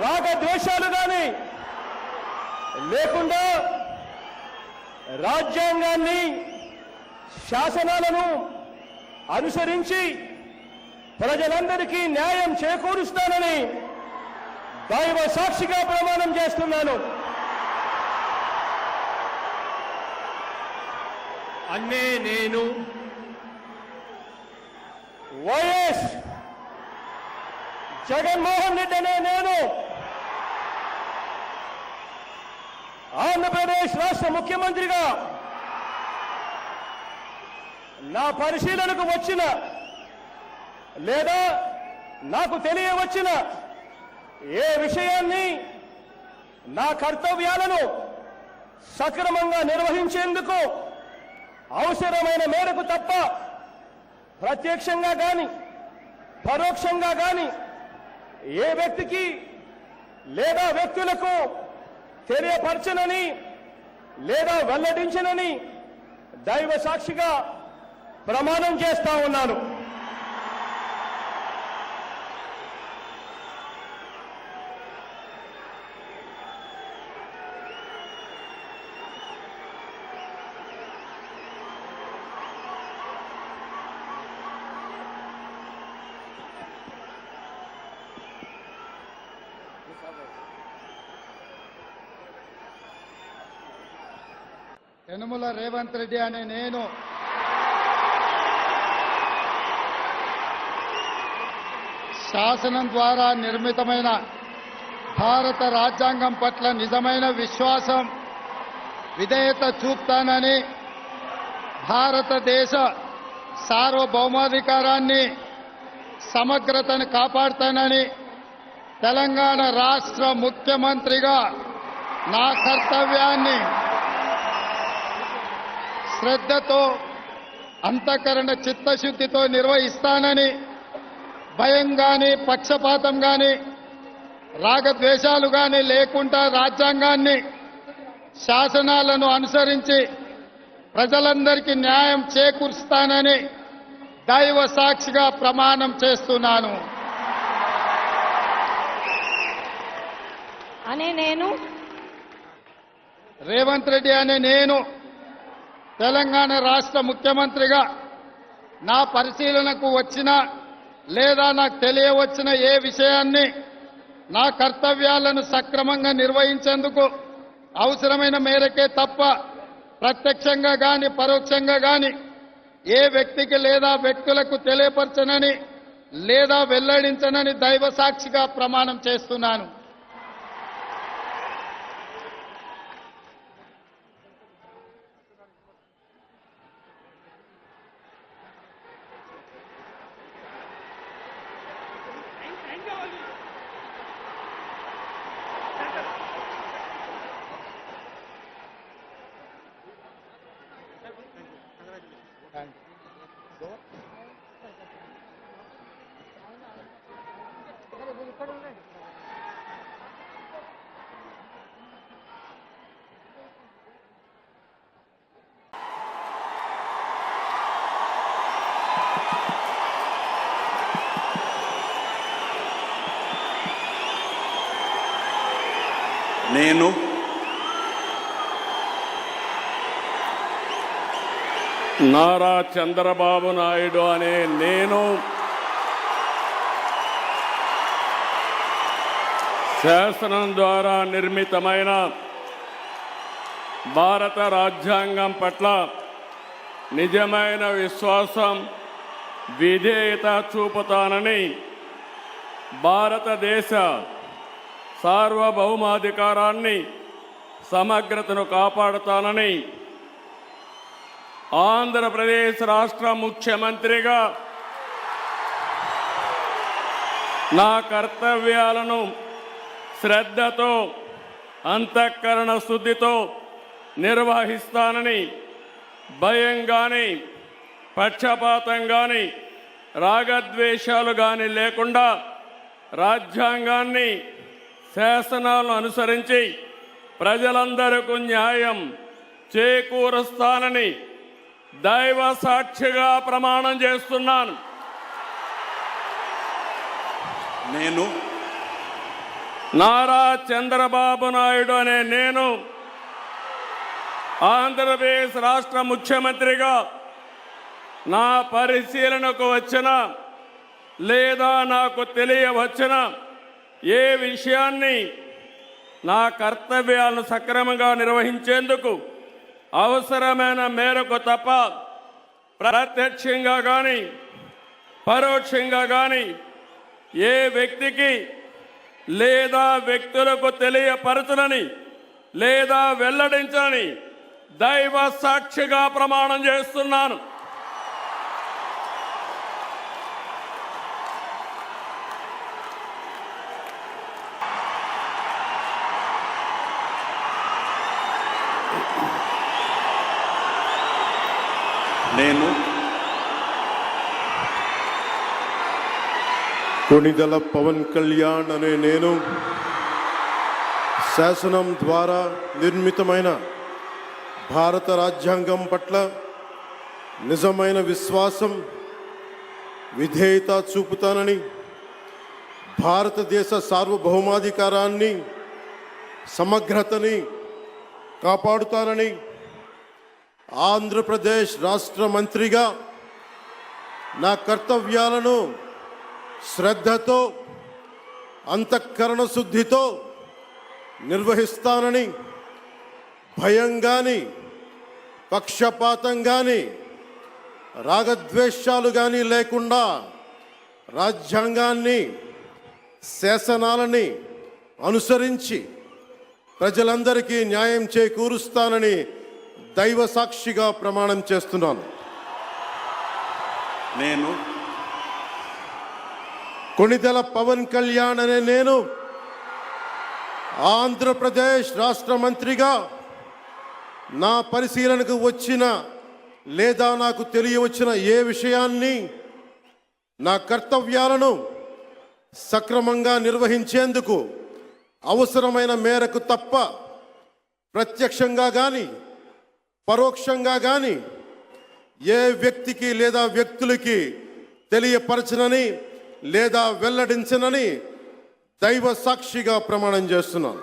రాగద్వేషాలు కానీ లేకుండా రాజ్యాంగాన్ని శాసనాలను అనుసరించి ప్రజలందరికీ న్యాయం చేకూరుస్తానని దైవ సాక్షిగా ప్రమాణం చేస్తున్నాను. అన్నే నేను వైఎస్ జగన్మోహన్ రెడ్డి అనే నేను ఆంధ్రప్రదేశ్ రాష్ట్ర ముఖ్యమంత్రిగా నా పరిశీలనకు వచ్చిన లేదా నాకు తెలియవచ్చిన ఏ విషయాన్ని నా కర్తవ్యాలను సక్రమంగా నిర్వహించేందుకు అవసరమైన మేరకు తప్ప ప్రత్యక్షంగా కానీ పరోక్షంగా కానీ ఏ వ్యక్తికి లేదా వ్యక్తులకు తెలియపరచనని లేదా వెల్లడించనని దైవ సాక్షిగా ప్రమాణం చేస్తా ఉన్నాను. యనమల రేవంత్ రెడ్డి అనే నేను శాసనం ద్వారా నిర్మితమైన భారత రాజ్యాంగం పట్ల నిజమైన విశ్వాసం, విధేయత చూపుతానని, భారతదేశ సార్వభౌమాధికారాన్ని సమగ్రతను కాపాడుతానని తెలంగాణ రాష్ట్ర ముఖ్యమంత్రిగా నా కర్తవ్యాన్ని శ్రద్ధతో అంతఃకరణ చిత్తశుద్ధితో నిర్వహిస్తానని, భయం కానీ పక్షపాతం కానీ రాగద్వేషాలు కానీ లేకుండా రాజ్యాంగాన్ని శాసనాలను అనుసరించి ప్రజలందరికీ న్యాయం చేకూరుస్తానని దైవ సాక్షిగా ప్రమాణం చేస్తున్నాను. అనే నేను రేవంత్ రెడ్డి అనే నేను తెలంగాణ రాష్ట్ర ముఖ్యమంత్రిగా నా పరిశీలనకు వచ్చిన లేదా నాకు తెలియవచ్చిన ఏ విషయాన్ని నా కర్తవ్యాలను సక్రమంగా నిర్వహించేందుకు అవసరమైన మేరకే తప్ప ప్రత్యక్షంగా కానీ పరోక్షంగా కానీ ఏ వ్యక్తికి లేదా వ్యక్తులకు తెలియపరచనని లేదా వెల్లడించనని దైవ సాక్షిగా ప్రమాణం చేస్తున్నాను. నేను నారా చంద్రబాబు నాయుడు అనే నేను శాసనం ద్వారా నిర్మితమైన భారత రాజ్యాంగం పట్ల నిజమైన విశ్వాసం, విధేయత చూపుతానని, భారతదేశ సార్వభౌమాధికారాన్ని సమగ్రతను కాపాడుతానని ఆంధ్రప్రదేశ్ రాష్ట్ర ముఖ్యమంత్రిగా నా కర్తవ్యాలను శ్రద్ధతో అంతఃకరణ శుద్ధితో నిర్వహిస్తానని, భయం కానీ పక్షపాతం కానీ రాగద్వేషాలు కానీ లేకుండా రాజ్యాంగాన్ని శాసనాలను అనుసరించి ప్రజలందరికీ న్యాయం చేకూరుస్తానని దైవ సాక్షిగా ప్రమాణం చేస్తున్నాను. నేను నారా చంద్రబాబు నాయుడు అనే నేను ఆంధ్రప్రదేశ్ రాష్ట్ర ముఖ్యమంత్రిగా నా పరిశీలనకు వచ్చిన లేదా నాకు తెలియవచ్చిన ఏ విషయాన్ని నా కర్తవ్యాలను సక్రమంగా నిర్వహించేందుకు అవసరమైన మేరకు తప్ప ప్రత్యక్షంగా కానీ పరోక్షంగా కానీ ఏ వ్యక్తికి లేదా వ్యక్తులకు తెలియపరచునని లేదా వెల్లడించని దైవ సాక్షిగా ప్రమాణం చేస్తున్నాను. నేను కొణిదెల పవన్ కళ్యాణ్ అనే నేను శాసనం ద్వారా నిర్మితమైన భారత రాజ్యాంగం పట్ల నిజమైన విశ్వాసం విధేయత చూపుతానని, భారతదేశ సార్వభౌమాధికారాన్ని సమగ్రతని కాపాడుతానని, ఆంధ్రప్రదేశ్ రాష్ట్ర మంత్రిగా నా కర్తవ్యాలను శ్రద్ధతో అంతఃకరణ శుద్ధితో నిర్వహిస్తానని, భయం కానీ పక్షపాతం కానీ రాగద్వేషాలు కానీ లేకుండా రాజ్యాంగాన్ని శాసనాలని అనుసరించి ప్రజలందరికీ న్యాయం చేకూరుస్తానని దైవ సాక్షిగా ప్రమాణం చేస్తున్నాను. నేను కొణిదెల పవన్ కళ్యాణ్ అనే నేను ఆంధ్రప్రదేశ్ రాష్ట్ర మంత్రిగా నా పరిశీలనకు వచ్చిన లేదా నాకు తెలియవచ్చిన ఏ విషయాన్ని నా కర్తవ్యాలను సక్రమంగా నిర్వహించేందుకు అవసరమైన మేరకు తప్ప ప్రత్యక్షంగా కానీ పరోక్షంగా కానీ ఏ వ్యక్తికి లేదా వ్యక్తులకి తెలియపరచనని లేదా వెల్లడించనని దైవ సాక్షిగా ప్రమాణం చేస్తున్నాను.